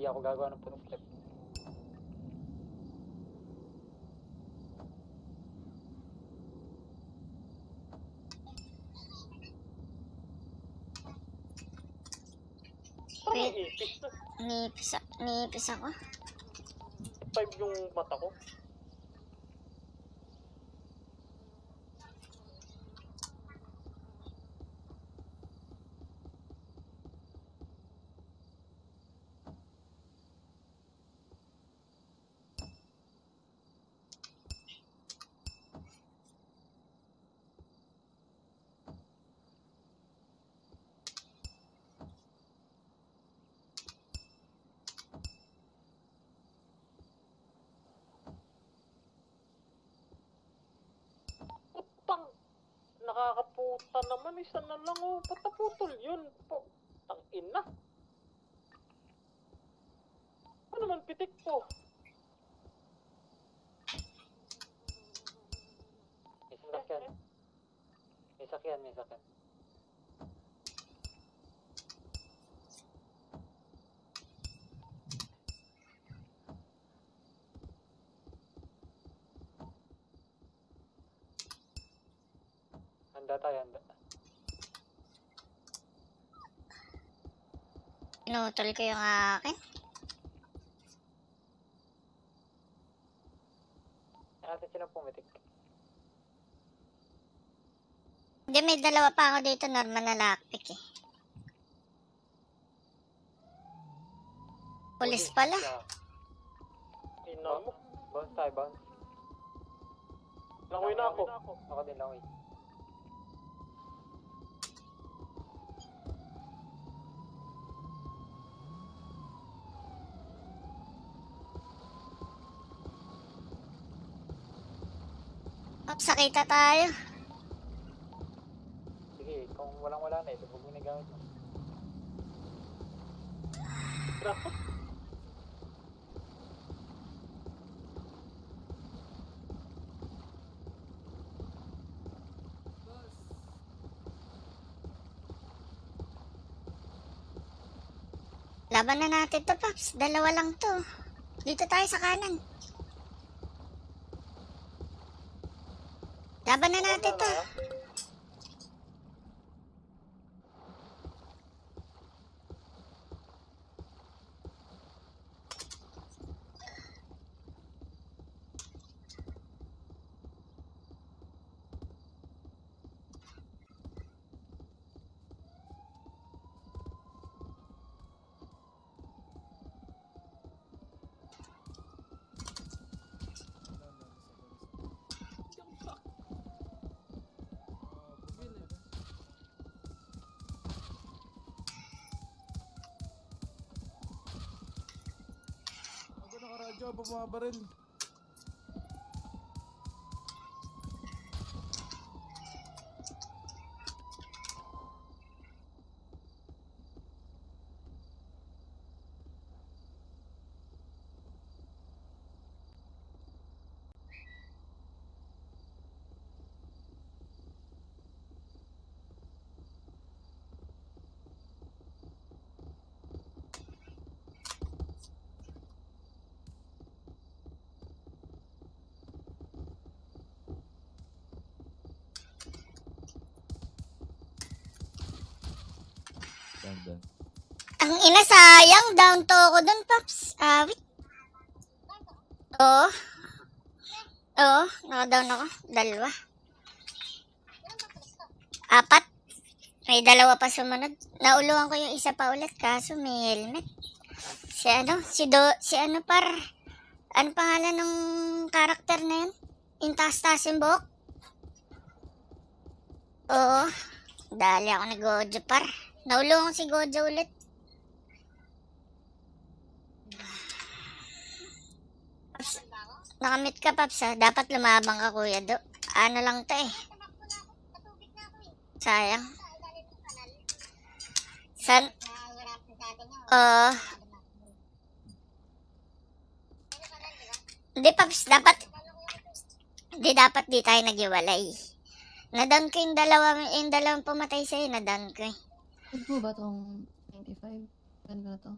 ako gagawa ng punong flip. Wait. Ipis na. Nipis ako. 5 yung mata ko. Nakakaputa naman, isa na lang oh. Ba't naputol yun? Tang ina. Ano naman pitik po? May sakyan. May sakyan, may sakyan. Handa tayo, handa. Pinutol ko yung akin. Natin sila pumitik. Hindi, may dalawa pa ako dito, normal na lockpick eh. Pulis pala. Ina mo. Bounce tayo, bounce. Langoy na ako. Ako din, langoy. Sakita tayo. Sige, kung walang-wala na, lubog mo na gamit mo. Laban na natin to, Paps. Dalawa lang to. Dito tayo sa kanan. Laban na natin to. Nakaradyo, bumabaril. Ang ina, sayang. Down to ako dun, Paps. Wait. Oo. Oo, naka-down ako. Dalawa. 4. May dalawa pa sumunod. Nauluan ko yung isa pa ulit, kaso may helmet. Si ano par? Ano pangalan ng karakter na yun? Intas-tas yung buhok? Oo. Dali ako ni Gojo par. Naulungan si Gojo ulit. Paps, nakamit ka, Paps, ha? Dapat lumabang ka, Kuya Do. Ano lang to eh. Sayang. Hindi, Paps, dapat di tayo nagiwalay. Nadown ko yung dalawang pumatay sa'yo, nadown ko eh. Ano ba itong 95? Ano ba ito?